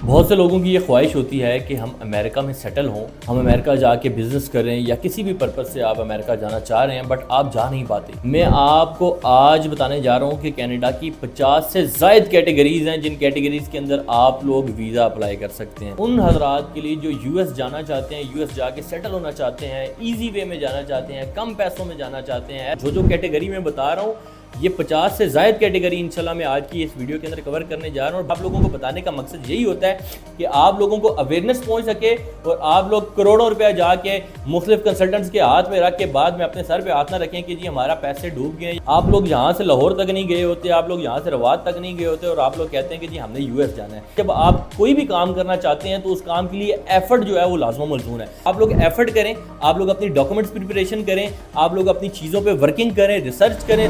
बहुत से लोगों की ये ख्वाहिश होती है कि हम अमेरिका में सेटल हों, हम अमेरिका जाके बिज़नेस करें या किसी भी पर्पज़ से आप अमेरिका जाना चाह रहे हैं बट आप जा नहीं पाते। मैं आपको आज बताने जा रहा हूँ कि कनाडा की 50 से ज़ायद कैटेगरीज़ हैं जिन कैटेगरीज़ के अंदर आप लोग वीज़ा अप्लाई कर सकते हैं। उन हज़रात के लिए जो यूएस जाना चाहते हैं, यूएस जाके सेटल होना चाहते हैं, ईजी वे में जाना चाहते हैं, कम पैसों में जाना चाहते हैं, जो कैटेगरी मैं बता रहा हूँ ये 50 से ज़ायद कैटेगरी इंशाल्लाह मैं आज की इस वीडियो के अंदर कवर करने जा रहा हूँ। और आप लोगों को बताने का मकसद यही होता है कि आप लोगों को अवेयरनेस पहुँच सके और आप लोग करोड़ों रुपया जाके मुख्तलिफ कंसल्टेंट्स के हाथ में रख के बाद में अपने सर पे हाथ ना रखें कि जी हमारा पैसे डूब गए। आप लोग यहाँ से लाहौर तक नहीं गए होते, आप लोग यहाँ से रवात तक नहीं गए होते और आप लोग कहते हैं कि जी हमने यूएस जाना है। जब आप कोई भी काम करना चाहते हैं तो उस काम के लिए एफर्ट जो है वो लाजम मलजूम है। आप लोग एफर्ट करें, आप लोग अपनी डॉक्यूमेंट्स प्रिपरेशन करें, आप लोग अपनी चीज़ों पर वर्किंग करें, रिसर्च करें।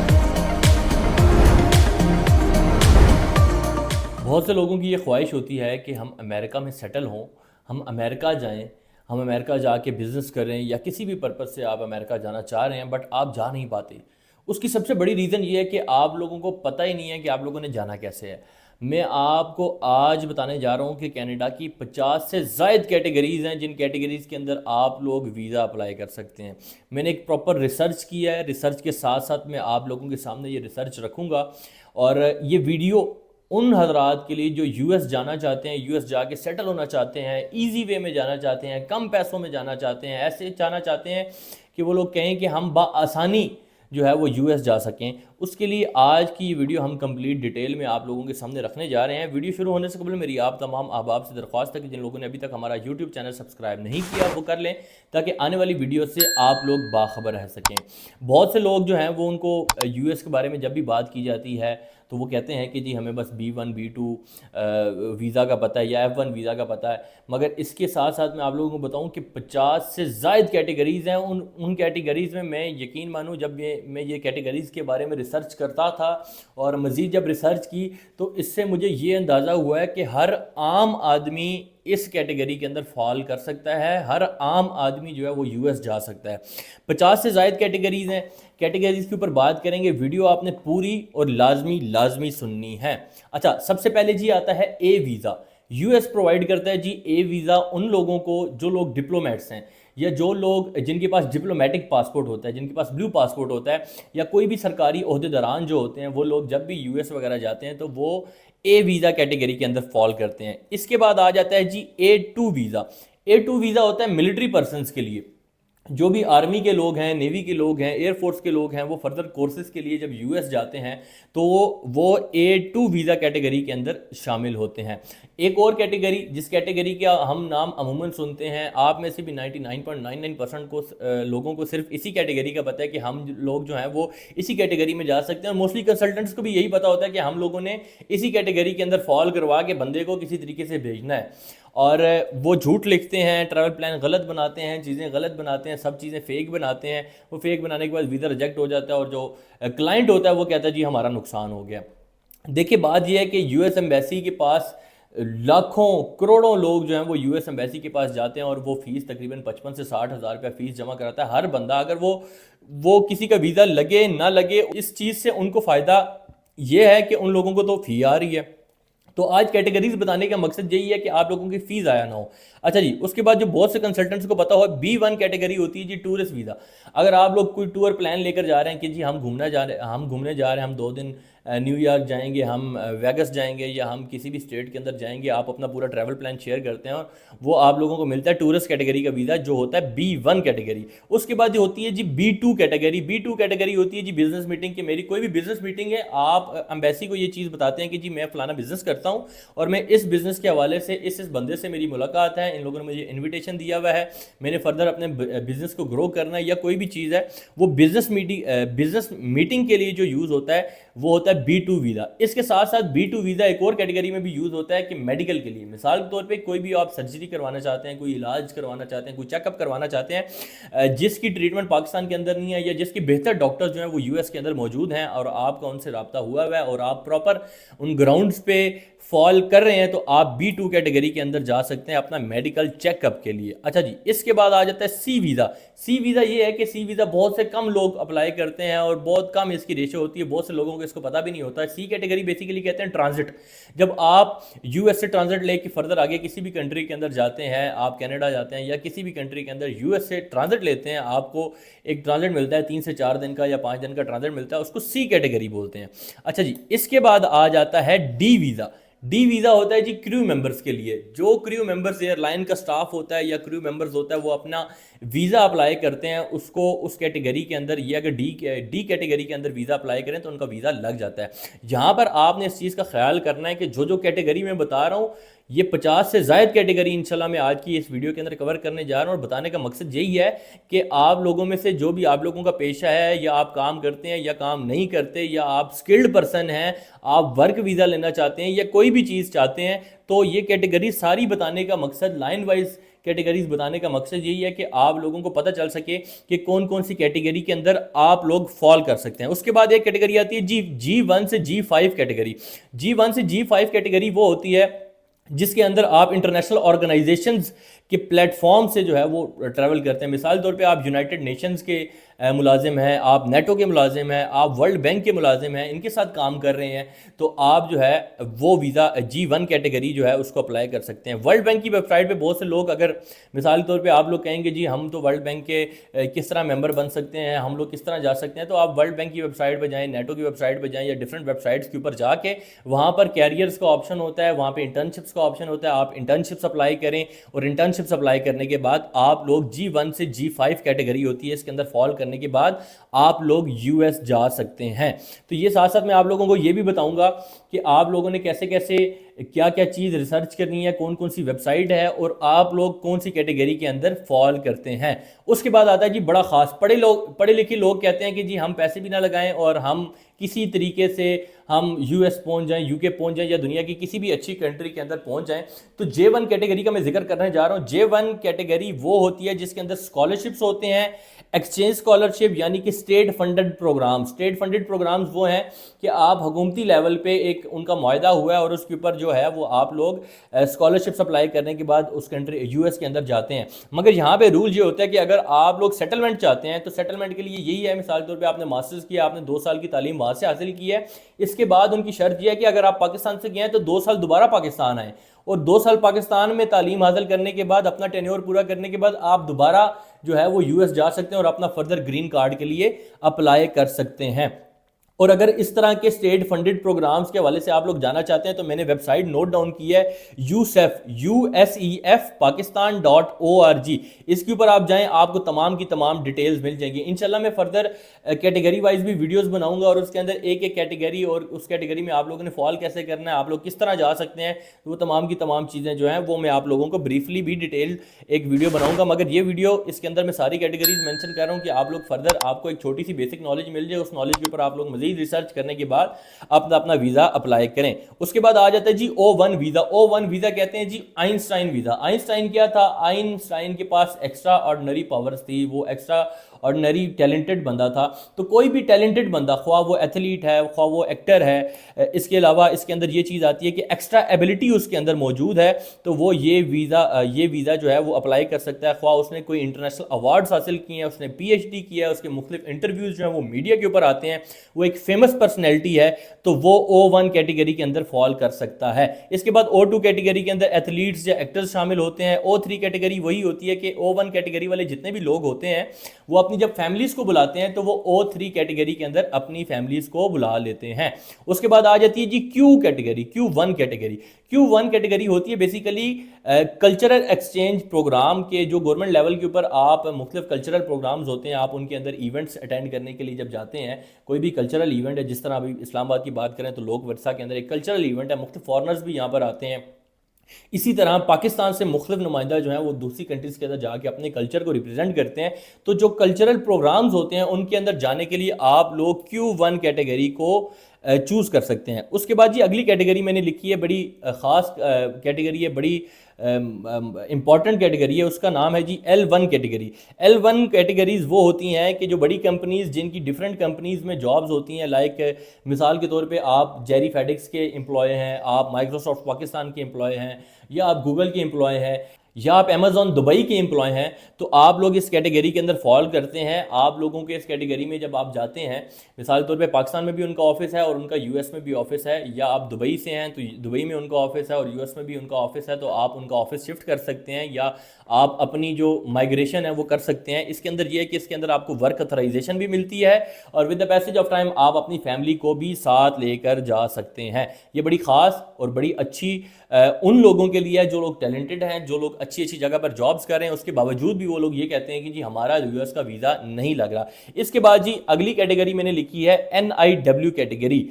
बहुत से लोगों की ये ख्वाहिश होती है कि हम अमेरिका में सेटल हों, हम अमेरिका जाएं, हम अमेरिका जाके बिज़नेस करें या किसी भी पर्पज़ से आप अमेरिका जाना चाह रहे हैं बट आप जा नहीं पाते। उसकी सबसे बड़ी रीज़न ये है कि आप लोगों को पता ही नहीं है कि आप लोगों ने जाना कैसे है। मैं आपको आज बताने जा रहा हूँ कि कनाडा की 50 से ज़ायद कैटेगरीज़ हैं जिन कैटेगरीज़ के अंदर आप लोग वीज़ा अप्लाई कर सकते हैं। मैंने एक प्रॉपर रिसर्च किया है, रिसर्च के साथ साथ मैं आप लोगों के सामने ये रिसर्च रखूँगा और ये वीडियो उन हजरात के लिए जो यूएस जाना चाहते हैं, यूएस जाके सेटल होना चाहते हैं, इजी वे में जाना चाहते हैं, कम पैसों में जाना चाहते हैं, ऐसे जाना चाहते हैं कि वो लोग कहें कि हम बाआसानी जो है वो यूएस जा सकें। उसके लिए आज की ये वीडियो हम कंप्लीट डिटेल में आप लोगों के सामने रखने जा रहे हैं। वीडियो शुरू होने से कबल मेरी आप तमाम अहबाब से दरख्वास्त है कि जिन लोगों ने अभी तक हमारा यूट्यूब चैनल सब्सक्राइब नहीं किया वो कर लें ताकि आने वाली वीडियो से आप लोग बाखबर रह सकें। बहुत से लोग जो हैं वो उनको यूएस के बारे में जब भी बात की जाती है तो वो कहते हैं कि जी हमें बस B1 B2 वीज़ा का पता है या F1 वीज़ा का पता है, मगर इसके साथ साथ मैं आप लोगों को बताऊं कि 50 से ज़ायद कैटेगरीज़ हैं। उन कैटेगरीज़ में मैं यकीन मानूं जब मैं ये कैटेगरीज़ के बारे में रिसर्च करता था और मज़ीद जब रिसर्च की तो इससे मुझे ये अंदाज़ा हुआ है कि हर आम आदमी इस कैटेगरी के अंदर फॉल कर सकता है, हर आम आदमी जो है वो यूएस जा सकता है। 50 से ज़ायद कैटेगरीज़ हैं, कैटेगरीज़ के ऊपर बात करेंगे। वीडियो आपने पूरी और लाजमी सुननी है। अच्छा, सबसे पहले जी आता है ए वीज़ा। यूएस प्रोवाइड करता है जी ए वीज़ा उन लोगों को जो लोग डिप्लोमेट्स हैं या जो लोग जिनके पास डिप्लोमेटिक पासपोर्ट होता है, जिनके पास ब्लू पासपोर्ट होता है, या कोई भी सरकारी ओहदेदारान जो होते हैं वो लोग जब भी यूएस वगैरह जाते हैं तो वो ए वीज़ा कैटेगरी के अंदर फॉल करते हैं। इसके बाद आ जाता है जी A2 वीज़ा। A2 वीज़ा होता है मिलिट्री पर्सनस के लिए, जो भी आर्मी के लोग हैं, नेवी के लोग हैं, एयरफोर्स के लोग हैं, वो फर्दर कोर्सेज के लिए जब यूएस जाते हैं तो वो A2 वीज़ा कैटेगरी के अंदर शामिल होते हैं। एक और कैटेगरी जिस कैटेगरी का हम नाम अमूमन सुनते हैं, आप में से भी 99.99% को लोगों को सिर्फ इसी कैटेगरी का पता है कि हम लोग जो हैं वो इसी कैटेगरी में जा सकते हैं। और मोस्टली कंसल्टेंट्स को भी यही पता होता है कि हम लोगों ने इसी कैटेगरी के अंदर फॉल करवा के बंदे को किसी तरीके से भेजना है। और वो झूठ लिखते हैं, ट्रैवल प्लान गलत बनाते हैं, चीज़ें गलत बनाते हैं, सब चीज़ें फेक बनाते हैं। वो फेक बनाने के बाद वीज़ा रिजेक्ट हो जाता है और जो क्लाइंट होता है वो कहता है जी हमारा नुकसान हो गया। देखिए, बात यह है कि यूएस एम्बेसी के पास लाखों करोड़ों लोग जो हैं वो यूएस एम्बेसी के पास जाते हैं और वो फ़ीस तकरीबन 55 से 60 हज़ार रुपया फ़ीस जमा कराता है हर बंदा। अगर वो किसी का वीज़ा लगे ना लगे, इस चीज़ से उनको फ़ायदा ये है कि उन लोगों को तो फ़ी आ रही है। तो आज कैटेगरीज बताने का मकसद यही है कि आप लोगों की फीस आया ना हो। अच्छा जी, उसके बाद जो बहुत से कंसल्टेंट्स को पता हो B1 कैटेगरी होती है जी टूरिस्ट वीज़ा। अगर आप लोग कोई टूर प्लान लेकर जा रहे हैं कि जी हम घूमने जा रहे हैं, हम 2 दिन न्यूयॉर्क जाएंगे, हम वेगस जाएंगे या हम किसी भी स्टेट के अंदर जाएंगे, आप अपना पूरा ट्रैवल प्लान शेयर करते हैं और वो आप लोगों को मिलता है टूरिस्ट कैटेगरी का वीज़ा जो होता है B1 कैटेगरी। उसके बाद होती है जी B2 कैटेगरी। B2 कैटेगरी होती है जी बिजनेस मीटिंग की। मेरी कोई भी बिजनेस मीटिंग है, आप एम्बेसी को ये चीज़ बताते हैं कि जी मैं फलाना बिजनेस करता हूँ और मैं इस बिज़नेस के हवाले से इस बंदे से मेरी मुलाकात है, इन लोगों ने मुझे इन्विटेशन दिया हुआ है, मैंने फर्दर अपने बिज़नेस को ग्रो करना है या कोई भी चीज़ है, वो बिज़नेस मीटिंग के लिए जो यूज़ होता है वो होता है B2 वीज़ा। इसके साथ साथ B2 वीज़ा एक और कैटेगरी में भी यूज़ होता है कि मेडिकल के लिए। मिसाल के तौर पे कोई भी आप सर्जरी करवाना चाहते हैं, कोई इलाज करवाना चाहते हैं, कोई चेकअप करवाना चाहते हैं, जिसकी ट्रीटमेंट पाकिस्तान के अंदर नहीं है या जिसके बेहतर डॉक्टर्स जो हैं वो यूएस के अंदर मौजूद हैं और आपका उनसे रब्ता हुआ है और आप प्रॉपर उन ग्राउंड्स पे फॉल कर रहे हैं तो आप B2 कैटेगरी के अंदर जा सकते हैं अपना मेडिकल चेकअप के लिए। अच्छा जी, इसके बाद आ जाता है C वीज़ा। C वीज़ा ये है कि C वीज़ा बहुत से कम लोग अप्लाई करते हैं और बहुत कम इसकी रेशो होती है, बहुत से लोगों को इसको पता भी नहीं होता। सी कैटेगरी बेसिकली कहते हैं ट्रांजिट। जब आप यूएस से ट्रांजिट लेके फर्दर आगे किसी भी कंट्री के अंदर जाते हैं, आप कनाडा जाते हैं या किसी भी कंट्री के अंदर यूएस से ट्रांजिट लेते हैं, आपको एक ट्रांजिट मिलता है 3 से 4 दिन का या 5 दिन का ट्रांजिट मिलता है, उसको सी कैटेगरी बोलते हैं। अच्छा जी, इसके बाद आ जाता है डी वीज़ा। डी वीज़ा होता है जी क्रू मेंबर्स के लिए। जो क्रू मेंबर्स एयरलाइन का स्टाफ होता है या क्रू मेंबर्स होता है, वो अपना वीज़ा अप्लाई करते हैं, उसको उस कैटेगरी के अंदर, ये अगर डी कैटेगरी के अंदर वीज़ा अप्लाई करें तो उनका वीज़ा लग जाता है। यहाँ पर आपने इस चीज़ का ख्याल करना है कि जो जो कैटेगरी मैं बता रहा हूँ, ये 50 से ज़ायद कैटेगरी इंशाल्लाह मैं आज की इस वीडियो के अंदर कवर करने जा रहा हूँ। और बताने का मकसद यही है कि आप लोगों में से जो भी आप लोगों का पेशा है, या आप काम करते हैं या काम नहीं करते, या आप स्किल्ड पर्सन हैं, आप वर्क वीज़ा लेना चाहते हैं या कोई भी चीज़ चाहते हैं, तो ये कैटेगरी सारी बताने का मकसद, लाइन वाइज कैटेगरीज बताने का मकसद यही है कि आप लोगों को पता चल सके कि कौन कौन सी कैटेगरी के अंदर आप लोग फॉल कर सकते हैं। उसके बाद एक कैटेगरी आती है G1 से G5 कैटेगरी। G1 से G5 कैटेगरी वो होती है जिसके अंदर आप इंटरनेशनल ऑर्गेनाइजेशंस के प्लेटफॉर्म से जो है वो ट्रैवल करते हैं। मिसाल तौर पे आप यूनाइटेड नेशंस के मुलाजिम हैं, आप नेटो के मुलाजिम हैं, आप वर्ल्ड बैंक के मुलाजिम हैं, इनके साथ काम कर रहे हैं, तो आप जो है वो वीज़ा G1 कैटेगरी जो है उसको अप्लाई कर सकते हैं। वर्ल्ड बैंक की वेबसाइट पे बहुत से लोग, अगर मिसाल तौर पे आप लोग कहेंगे जी हम तो वर्ल्ड बैंक के किस तरह मेंबर बन सकते हैं, हम लोग किस तरह जा सकते हैं, तो आप वर्ल्ड बैंक की वेबसाइट पर जाएँ, नेटो की वेबसाइट पर जाएँ या डिफरेंट वेबसाइट्स के ऊपर जाके वहाँ पर कैरियर्स का ऑप्शन होता है, वहाँ पर इंटर्नशिप्स का ऑप्शन होता है, आप इंटर्नशिप्स अप्लाई करें और इंटर्नशिप्स अप्लाई करने के बाद आप लोग G1 से G5 कैटेगरी होती है, इसके अंदर फॉल करने के बाद आप लोग यूएस जा सकते हैं। तो ये साथ साथ मैं आप लोगों को ये भी बताऊंगा कि आप लोगों ने कैसे कैसे क्या क्या चीज़ रिसर्च करनी है, कौन कौन सी वेबसाइट है और आप लोग कौन सी कैटेगरी के अंदर फॉल करते हैं। उसके बाद आता है जी बड़ा खास, पढ़े लिखे लोग कहते हैं कि जी हम पैसे भी ना लगाएं और हम किसी तरीके से हम यूएस पहुंच जाएं, यूके पहुंच जाएं या दुनिया की किसी भी अच्छी कंट्री के अंदर पहुंच जाएं। तो J1 कैटेगरी का मैं जिक्र करने जा रहा हूं। J1 कैटेगरी वो होती है जिसके अंदर स्कॉलरशिप्स होते हैं, एक्सचेंज स्कॉलरशिप यानी कि state funded program. State funded programs वो हैं कि आप हुकूमती लेवल पे एक उनका मुआहदा हुआ है और उसके ऊपर जो है वो आप लोग स्कॉलरशिप्स अप्लाई करने के बाद उस कंट्री यूएस के अंदर जाते हैं। मगर यहाँ पे रूल ये होता है कि अगर आप लोग सेटलमेंट चाहते हैं तो सेटलमेंट के लिए यही है, मिसाल तौर पर आपने मास्टर्स किया, आपने 2 साल की तालीम वहाँ से हासिल की है, इसके बाद उनकी शर्त यह है कि अगर आप पाकिस्तान से गए हैं तो 2 साल दोबारा पाकिस्तान आए और 2 साल पाकिस्तान में तालीम हासिल करने के बाद, अपना टेन्योर पूरा करने के बाद आप दोबारा जो है वो यूएस जा सकते हैं और अपना फर्दर ग्रीन कार्ड के लिए अप्लाई कर सकते हैं। और अगर इस तरह के स्टेट फंडेड प्रोग्राम्स के हवाले से आप लोग जाना चाहते हैं तो मैंने वेबसाइट नोट डाउन की है, USEF Pakistan.org। इसके ऊपर आप जाएं, आपको तमाम की तमाम डिटेल्स मिल जाएंगी। इंशाल्लाह मैं फर्दर कैटेगरी वाइज भी वीडियोस बनाऊंगा और उसके अंदर एक एक कैटेगरी और उस कैटेगरी में आप लोगों ने फॉल कैसे करना है, आप लोग किस तरह जा सकते हैं, तो वो तमाम की तमाम चीज़ें जो हैं वो मैं आप लोगों को ब्रीफली भी डिटेल एक वीडियो बनाऊंगा। मगर ये वीडियो, इसके अंदर मैं सारी कैटेगरीज मेंशन कर रहा हूँ कि आप लोग फर्दर आपको एक छोटी सी बेसिक नॉलेज मिल जाए, उस नॉलेज के ऊपर आप लोग रिसर्च करने के बाद अपना वीजा अप्लाई करें। उसके बाद आ जाता है जी O1 वीजा। O1 वीजा कहते हैं जी आइंस्टाइन वीजा। आइंस्टाइन क्या था? आइंस्टाइन के पास एक्स्ट्रा ऑर्डिनरी पावर्स थी, वो एक्स्ट्रा ऑर्डिनरी टैलेंटेड बंदा था। तो कोई भी टैलेंटेड बंदा, ख्वाह वो एथलीट है, ख्वाह वो एक्टर है, इसके अलावा इसके अंदर ये चीज़ आती है कि एक्स्ट्रा एबिलिटी उसके अंदर मौजूद है, तो वो ये वीज़ा जो है वो अप्लाई कर सकता है। ख्वाह उसने कोई इंटरनेशनल अवार्ड्स हासिल किए हैं, उसने PhD किया है, उसके मुख्तलिफ इंटरव्यूज़ जो हैं वो मीडिया के ऊपर आते हैं, वो एक फेमस पर्सनैलिटी है, तो वो O1 कैटेगरी के अंदर फॉल कर सकता है। इसके बाद O2 कैटेगरी के अंदर एथलीट्स या एक्टर्स शामिल होते हैं। O3 कैटेगरी वही होती है कि O1 कैटेगरी वाले जितने भी लोग होते हैं वो अपनी जब फैमिलीज को बुलाते हैं तो वो O3 कैटेगरी के अंदर अपनी फैमिलीज को बुला लेते हैं। उसके बाद आ जाती है जी Q category, Q1 category. Q1 category होती है बेसिकली कल्चरल एक्सचेंज प्रोग्राम के, जो गवर्नमेंट लेवल के ऊपर आप मुख्तलिफ कल्चरल प्रोग्राम्स होते हैं, आप उनके अंदर इवेंट्स अटेंड करने के लिए जब जाते हैं, कोई भी कल्चरल इवेंट है, जिस तरह अभी इस्लामाबाद की बात करें तो लोक वर्सा के अंदर एक कल्चरल इवेंट है, मुख्तलिफ फॉरनर्स भी यहाँ पर आते हैं। इसी तरह पाकिस्तान से मुख्तलिफ नुमाइंदा जो हैं वो दूसरी कंट्रीज़ के अंदर जाके अपने कल्चर को रिप्रेजेंट करते हैं। तो जो कल्चरल प्रोग्राम्स होते हैं उनके अंदर जाने के लिए आप लोग Q1 कैटेगरी को चूज़ कर सकते हैं। उसके बाद जी अगली कैटेगरी मैंने लिखी है, बड़ी ख़ास कैटेगरी है, बड़ी इंपॉर्टेंट कैटेगरी है, उसका नाम है जी L1 कैटेगरी। L1 कैटेगरीज वो होती हैं कि जो बड़ी कंपनीज, जिनकी डिफरेंट कंपनीज में जॉब्स होती हैं, लाइक मिसाल के तौर पे आप जेरी फेडेक्स के एम्प्लॉय हैं, आप माइक्रोसॉफ्ट पाकिस्तान के एम्प्लॉय हैं, या आप गूगल के एम्प्लॉय हैं, या आप अमेजॉन दुबई के एम्प्लॉय हैं तो आप लोग इस कैटेगरी के अंदर फॉल करते हैं। आप लोगों के इस कैटेगरी में जब आप जाते हैं, मिसाल के तौर पे पाकिस्तान में भी उनका ऑफिस है और उनका यूएस में भी ऑफिस है, या आप दुबई से हैं तो दुबई में उनका ऑफिस है और यूएस में भी उनका ऑफिस है, तो आप उनका ऑफिस शिफ्ट कर सकते हैं या आप अपनी जो माइग्रेशन है वो कर सकते हैं। इसके अंदर ये है कि इसके अंदर आपको वर्क अथराइजेशन भी मिलती है और with the passage of time आप अपनी फैमिली को भी साथ लेकर जा सकते हैं। ये बड़ी ख़ास और बड़ी अच्छी उन लोगों के लिए है जो लोग टैलेंटेड हैं, जो लोग अच्छी अच्छी जगह पर जॉब्स कर रहे हैं, उसके बावजूद भी वो लोग ये कहते हैं कि जी हमारा यूएस का वीज़ा नहीं लग रहा। इसके बाद जी अगली कैटेगरी मैंने लिखी है NIW कैटेगरी।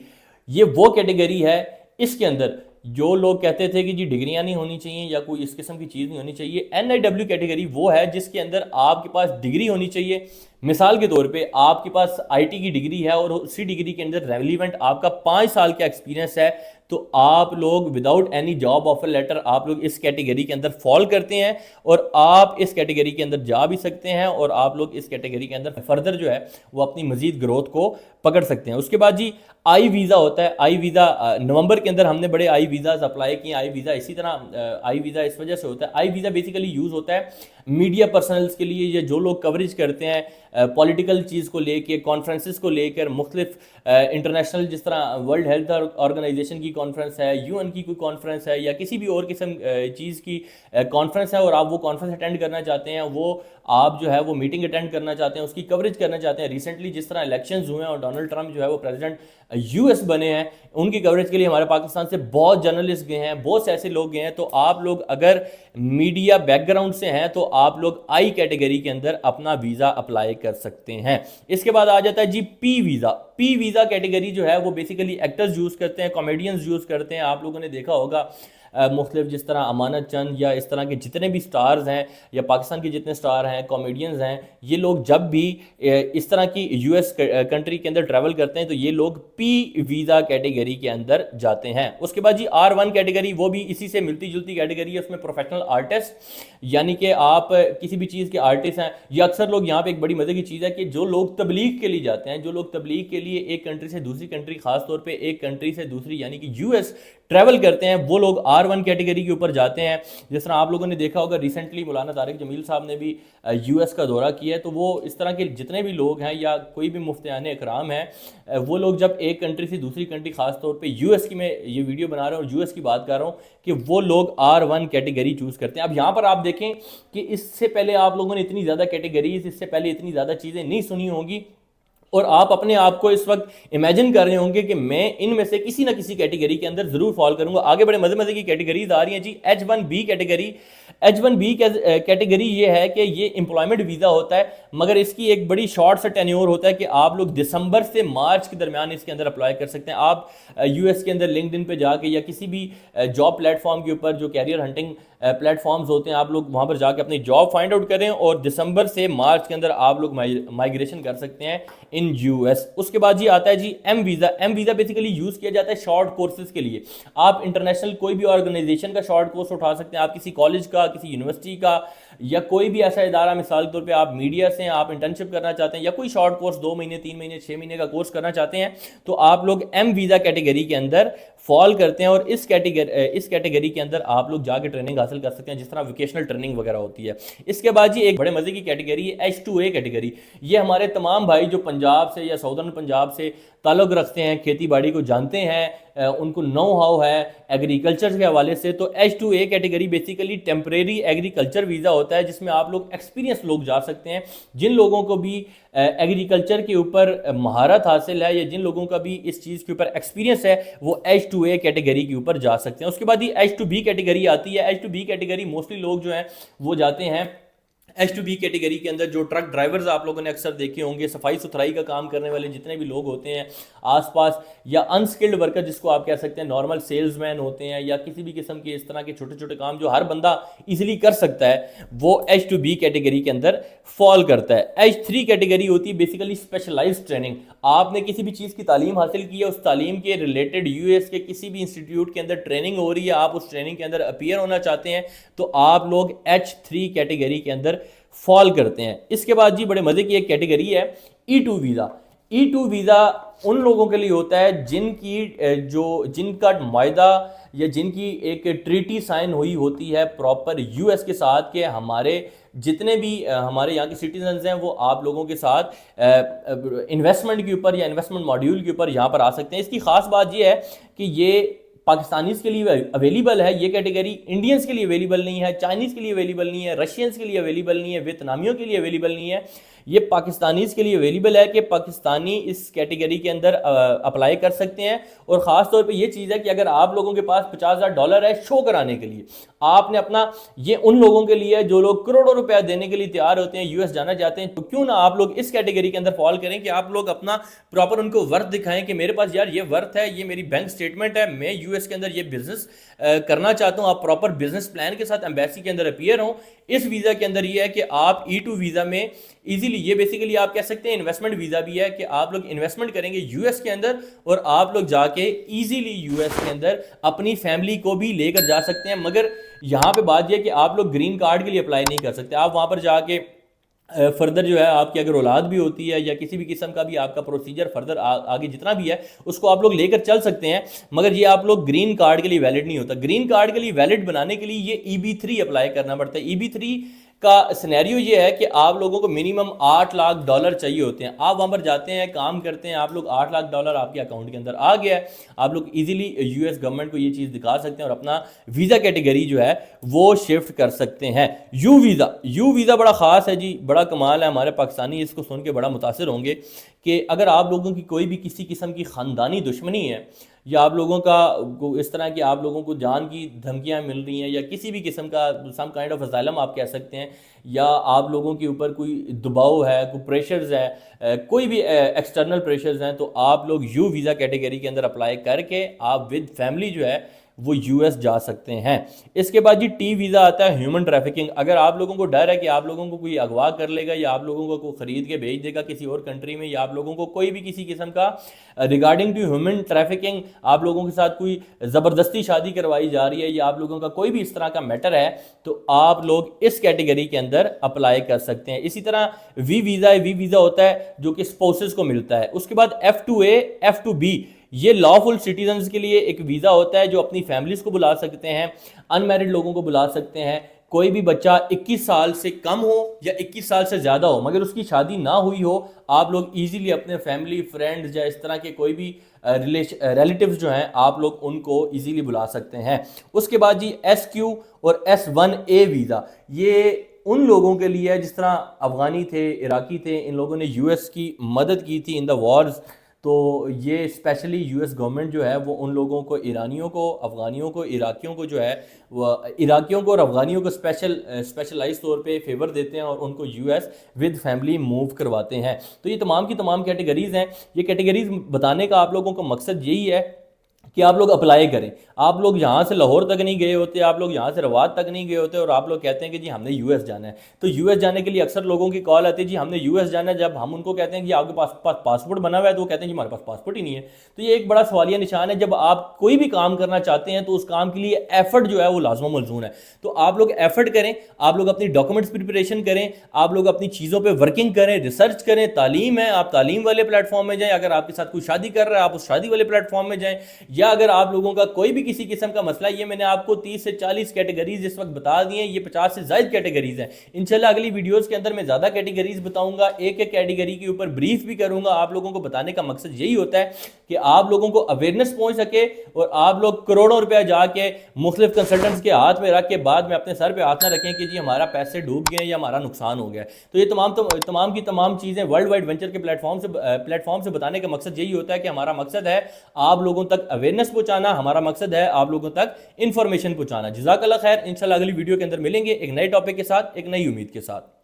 ये वो कैटेगरी है, इसके अंदर जो लोग कहते थे कि जी डिग्रियां नहीं होनी चाहिए या कोई इस किस्म की चीज़ नहीं होनी चाहिए, NIW कैटेगरी वो है जिसके अंदर आपके पास डिग्री होनी चाहिए। मिसाल के तौर पे आपके पास IT की डिग्री है और उसी डिग्री के अंदर रेलिवेंट आपका 5 साल का एक्सपीरियंस है, तो आप लोग without any job offer letter आप लोग इस कैटेगरी के अंदर फॉल करते हैं और आप इस कैटेगरी के अंदर जा भी सकते हैं और आप लोग इस कैटेगरी के अंदर फर्दर जो है वो अपनी मजीद ग्रोथ को पकड़ सकते हैं। उसके बाद जी आई वीज़ा होता है। आई वीज़ा नवंबर के अंदर हमने बड़े आई वीज़ाज अप्लाई किए। आई वीज़ा इसी तरह आई वीज़ा इस वजह से होता है, आई वीज़ा बेसिकली यूज़ होता है मीडिया पर्सनल्स के लिए, या जो लोग कवरेज करते हैं पॉलिटिकल चीज़ को लेकर, कॉन्फ्रेंसेस को लेकर, मुख्तलिफ इंटरनेशनल जिस तरह वर्ल्ड हेल्थ ऑर्गेनाइजेशन की कॉन्फ्रेंस है, UN की कोई कॉन्फ्रेंस है या किसी भी और किस्म चीज़ की कॉन्फ्रेंस है और आप वो कॉन्फ्रेंस अटेंड करना चाहते हैं, वो आप जो है वो मीटिंग अटेंड करना चाहते हैं, उसकी कवरेज करना चाहते हैं। रिसेंटली जिस तरह इलेक्शंस हुए हैं और डोनाल्ड ट्रंप जो है वो प्रेसिडेंट US बने हैं, उनकी कवरेज के लिए हमारे पाकिस्तान से बहुत जर्नलिस्ट गए हैं, बहुत से ऐसे लोग गए हैं। तो आप लोग अगर मीडिया बैकग्राउंड से हैं तो आप लोग आई कैटेगरी के अंदर अपना वीज़ा अप्लाई कर सकते हैं। इसके बाद आ जाता है जी P visa. P visa category जो है वो बेसिकली एक्टर्स यूज़ करते हैं, कॉमेडियंस यूज़ करते हैं। आप लोगों ने देखा होगा मुख्तलिफ जिस तरह अमानत चंद या इस तरह के जितने भी स्टार्स हैं या पाकिस्तान के जितने स्टार हैं, कॉमेडियंस हैं, ये लोग जब भी इस तरह की US कंट्री के अंदर ट्रैवल करते हैं तो ये लोग P वीज़ा कैटेगरी के अंदर जाते हैं। उसके बाद जी R1 कैटेगरी, वो भी इसी से मिलती जुलती कैटेगरी है। उसमें प्रोफेशनल आर्टिस्ट, यानी कि आप किसी भी चीज़ के आर्टिस्ट हैं। या अक्सर लोग यहाँ पे एक बड़ी मज़े की चीज़ है कि जो लोग तबलीग के लिए जाते हैं, जो लोग तबलीग के लिए एक कंट्री से दूसरी कंट्री, खास तौर पे एक कंट्री से दूसरी यानी कि US ट्रैवल करते हैं, वो लोग R1 कैटेगरी के ऊपर जाते हैं। जिस तरह आप लोगों ने देखा होगा रिसेंटली मौलाना तारिक जमील साहब ने भी US का दौरा किया है, तो वो इस तरह के जितने भी लोग हैं या कोई भी मुफ्तियान इकराम है, वो लोग जब एक कंट्री से दूसरी कंट्री, खास तौर पे US की मैं ये वीडियो बना रहा हूँ और US की बात कर रहा हूँ, कि वो लोग R1 कैटेगरी चूज़ करते हैं। अब यहाँ पर आप देखें कि इससे पहले आप लोगों ने इतनी ज़्यादा कैटेगरीज, इससे पहले इतनी ज़्यादा चीज़ें नहीं सुनी होंगी और आप अपने आप को इस वक्त इमेजिन कर रहे होंगे कि मैं इनमें से किसी ना किसी कैटेगरी के अंदर जरूर फॉल करूंगा। आगे बड़े मजे मजे की कैटेगरीज आ रही हैं जी। H1B category. H1B कैटेगरी ये है कि ये एम्प्लॉयमेंट वीज़ा होता है, मगर इसकी एक बड़ी शॉर्ट सा टेन्योर होता है कि आप लोग दिसंबर से मार्च के दरमियान इसके अंदर अप्लाई कर सकते हैं। आप US के अंदर लिंक्डइन पे जाके या किसी भी जॉब प्लेटफॉर्म के ऊपर जो कैरियर हंटिंग प्लेटफॉर्म्स होते हैं, आप लोग वहाँ पर जाके अपनी जॉब फाइंड आउट करें और दिसंबर से मार्च के अंदर आप लोग माइग्रेशन कर सकते हैं इन US। उसके बाद जी आता है जी M visa. M visa basically use किया जाता है शॉर्ट कोर्सेज के लिए। आप इंटरनेशनल कोई भी ऑर्गेनाइजेशन का शॉर्ट कोर्स उठा सकते हैं, आप किसी कॉलेज का, किसी यूनिवर्सिटी का या कोई भी ऐसा इदारा, मिसाल के तौर पे आप मीडिया से आप इंटर्नशिप करना चाहते हैं या कोई शॉर्ट कोर्स 2 महीने, 3 महीने, 6 महीने का कोर्स करना चाहते हैं, तो आप लोग M वीज़ा कैटेगरी के अंदर फॉल करते हैं और इस कैटेगरी के अंदर आप लोग जाके ट्रेनिंग हासिल कर सकते हैं, जिस तरह वोकेशनल ट्रेनिंग वगैरह होती है। इसके बाद जी एक बड़े मजे की कैटेगरी है H2A कैटेगरी। ये हमारे तमाम भाई जो पंजाब से या साउदर्न पंजाब से ताल्लुक़ रखते हैं, खेती बाड़ी को जानते हैं, उनको नो हाउ है एग्रीकल्चर के हवाले से, तो H2A category basically temporary agriculture visa होता है, जिसमें आप लोग एक्सपीरियंस लोग जा सकते हैं। जिन लोगों को भी एग्रीकल्चर के ऊपर महारत हासिल है या जिन लोगों का भी इस चीज़ के ऊपर एक्सपीरियंस है, वो H2A कैटेगरी के ऊपर जा सकते हैं। उसके बाद ये H2B कैटेगरी आती है। H2B कैटेगरी मोस्टली लोग जो हैं वो जाते हैं H2B कैटेगरी के अंदर। जो ट्रक ड्राइवर्स आप लोगों ने अक्सर देखे होंगे, सफाई सुथराई का काम करने वाले जितने भी लोग होते हैं आसपास, या अनस्किल्ड वर्कर जिसको आप कह सकते हैं, नॉर्मल सेल्समैन होते हैं या किसी भी किस्म के इस तरह के छोटे छोटे काम जो हर बंदा इजीली कर सकता है, वो H2B कैटेगरी के अंदर फॉल करता है। H3 कैटेगरी होती है बेसिकली स्पेशलाइज्ड ट्रेनिंग। आपने किसी भी चीज़ की तालीम हासिल की है, उस तालीम के रिलेटेड US के किसी भी इंस्टीट्यूट के अंदर ट्रेनिंग हो रही है, आप उस ट्रेनिंग के अंदर अपीयर होना चाहते हैं, तो आप लोग H3 कैटेगरी के अंदर फॉल करते हैं। इसके बाद जी बड़े मजे की एक कैटेगरी है E2 वीज़ा। E2 वीज़ा उन लोगों के लिए होता है जिनका मायदा या जिनकी एक ट्रीटी साइन हुई होती है प्रॉपर यूएस के साथ, के हमारे जितने भी हमारे यहाँ के सिटीजन्स हैं वो आप लोगों के साथ इन्वेस्टमेंट के ऊपर या इन्वेस्टमेंट मॉड्यूल के ऊपर यहाँ पर आ सकते हैं। इसकी ख़ास बात ये है कि ये पाकिस्तानीज़ के लिए अवेलेबल है, ये कैटेगरी इंडियंस के लिए अवेलेबल नहीं है, चाइनीज़ के लिए अवेलेबल नहीं है, रशियंस के लिए अवेलेबल नहीं है, वियतनामियों के लिए अवेलेबल नहीं है। ये पाकिस्तानीज़ के लिए अवेलेबल है कि पाकिस्तानी इस कैटेगरी के अंदर अप्लाई कर सकते हैं। और ख़ास तौर पे ये चीज़ है कि अगर आप लोगों के पास $50,000 है शो कराने के लिए, आपने अपना, ये उन लोगों के लिए जो लोग करोड़ों रुपया देने के लिए तैयार होते हैं, यूएस जाना चाहते हैं, तो क्यों ना आप लोग इस कैटेगरी के अंदर फॉल करें कि आप लोग अपना प्रॉपर उनको वर्थ दिखाएं कि मेरे पास यार ये वर्थ है, ये मेरी बैंक स्टेटमेंट है, मैं यूएस के अंदर ये बिजनेस करना चाहता हूं। आप प्रॉपर बिजनेस प्लान के साथ एम्बेसी के अंदर अपीयर हो। इस वीज़ा के अंदर ये है कि आप E2 वीज़ा में इजीली, ये बेसिकली आप कह सकते हैं इन्वेस्टमेंट वीज़ा भी है कि आप लोग इन्वेस्टमेंट करेंगे यूएस के अंदर और आप लोग जाके इजीली यूएस के अंदर अपनी फैमिली को भी लेकर जा सकते हैं। मगर यहाँ पे बात यह है कि आप लोग ग्रीन कार्ड के लिए अप्लाई नहीं कर सकते। आप वहाँ पर जाके फर्दर जो है आपकी अगर औलाद भी होती है या किसी भी किस्म का भी आपका प्रोसीजर फर्दर आगे जितना भी है उसको आप लोग लेकर चल सकते हैं, मगर ये आप लोग ग्रीन कार्ड के लिए वैलिड नहीं होता। ग्रीन कार्ड के लिए वैलिड बनाने के लिए ये EB3 अप्लाई करना पड़ता है। EB3 का सिनेरियो ये है कि आप लोगों को मिनिमम $8 लाख चाहिए होते हैं। आप वहाँ पर जाते हैं, काम करते हैं, आप लोग $8 लाख आपके अकाउंट के अंदर आ गया है, आप लोग इजीली यूएस गवर्नमेंट को ये चीज़ दिखा सकते हैं और अपना वीज़ा कैटेगरी जो है वो शिफ्ट कर सकते हैं। यू वीज़ा बड़ा ख़ास है जी, बड़ा कमाल है। हमारे पाकिस्तानी इसको सुन के बड़ा मुतासिर होंगे कि अगर आप लोगों की कोई भी किसी किस्म की ख़ानदानी दुश्मनी है या आप लोगों का इस तरह की आप लोगों को जान की धमकियां मिल रही हैं या किसी भी किस्म का सम काइंड ऑफ असाइलम आप कह सकते हैं, या आप लोगों के ऊपर कोई दबाव है, कोई प्रेशर्स है, कोई भी एक्सटर्नल प्रेशर्स हैं, तो आप लोग यू वीज़ा कैटेगरी के अंदर अप्लाई करके आप विद फैमिली जो है वो यूएस जा सकते हैं। इसके बाद जी टी वीज़ा आता है, ह्यूमन ट्रैफिकिंग। अगर आप लोगों को डर है कि आप लोगों को कोई अगवा कर लेगा या आप लोगों को कोई ख़रीद के भेज देगा किसी और कंट्री में, या आप लोगों को कोई भी किसी किस्म का रिगार्डिंग टू ह्यूमन ट्रैफिकिंग आप लोगों के साथ कोई ज़बरदस्ती शादी करवाई जा रही है या आप लोगों का कोई भी इस तरह का मैटर है, तो आप लोग इस कैटेगरी के अंदर अप्लाई कर सकते हैं। इसी तरह वी वीज़ा होता है जो कि स्पाउसेस को मिलता है। उसके बाद F2A F2B, ये लॉफुल सिटीजन्स के लिए एक वीज़ा होता है जो अपनी फैमिलीज को बुला सकते हैं, अनमैरिड लोगों को बुला सकते हैं। कोई भी बच्चा 21 साल से कम हो या 21 साल से ज़्यादा हो मगर उसकी शादी ना हुई हो, आप लोग इजीली अपने फैमिली फ्रेंड्स या इस तरह के कोई भी रिलेटिव्स जो हैं आप लोग उनको इजीली बुला सकते हैं। उसके बाद जी SQ और S1A वीज़ा, ये उन लोगों के लिए है जिस तरह अफ़गानी थे, इराकी थे, इन लोगों ने यूएस की मदद की थी इन द वॉर्स, तो ये स्पेशली यूएस गवर्नमेंट जो है वो उन लोगों को, ईरानियों को, अफ़गानियों को, इराकियों को जो है वह इराकियों को और अफ़गानियों को स्पेशलाइज तौर पे फेवर देते हैं और उनको यूएस विद फैमिली मूव करवाते हैं। तो ये तमाम की तमाम कैटेगरीज़ हैं। ये कैटेगरीज़ बताने का आप लोगों का मकसद यही है कि आप लोग अप्लाई करें। आप लोग यहाँ से लाहौर तक नहीं गए होते, आप लोग यहाँ से रवात तक नहीं गए होते और आप लोग कहते हैं कि जी हमने यूएस जाना है। तो यूएस जाने के लिए अक्सर लोगों की कॉल आती है जी हमने यूएस जाना है। जब हम उनको कहते हैं कि आपके पास पासपोर्ट बना हुआ है तो वो कहते हैं जी हमारे पास पासपोर्ट ही नहीं है। तो ये एक बड़ा सवालिया निशान है। जब आप कोई भी काम करना चाहते हैं तो उस काम के लिए एफर्ट जो है वो लाजमा मलजूम है। तो आप लोग एफर्ट करें, आप लोग अपनी डॉक्यूमेंट्स प्रिपरेशन करें, आप लोग अपनी चीज़ों पर वर्किंग करें, रिसर्च करें। तालीम है, आप तालीम वाले प्लेटफॉर्म में जाएँ। अगर आपके साथ कोई शादी कर रहा है आप उस शादी वाले प्लेटफॉर्म में जाएँ, या अगर आप लोगों का कोई भी किसी किस्म का मसला, ये मैंने आपको 30 से 40 कैटेगरीज इस वक्त बता दी हैं, ये 50 से ज़ायद कैटेगरीज हैं। इंशाल्लाह अगली वीडियोस के अंदर मैं ज़्यादा कैटेगरीज बताऊंगा, एक एक कैटेगरी के ऊपर ब्रीफ भी करूंगा। आप लोगों को बताने का मकसद यही होता है कि आप लोगों को अवेयरनेस पहुंच सके और आप लोग करोड़ों रुपया जाके मुख्तलिफ कंसल्टेंट्स के हाथ में रख के बाद में अपने सर पर हाथ ना रखें कि जी हमारा पैसे डूब गए या हमारा नुकसान हो गया। तो ये तमाम की तमाम चीज़ें वर्ल्ड वाइड वेंचर के प्लेटफॉर्म से बताने का मकसद यही होता है कि हमारा मकसद है आप लोगों तक अवेयरनेस पहुंचाना, हमारा मकसद है आप लोगों तक इंफॉर्मेशन पहुंचाना। जज़ाकल्लाह खैर। इंशाल्लाह अगली वीडियो के अंदर मिलेंगे एक नए टॉपिक के साथ, एक नई उम्मीद के साथ।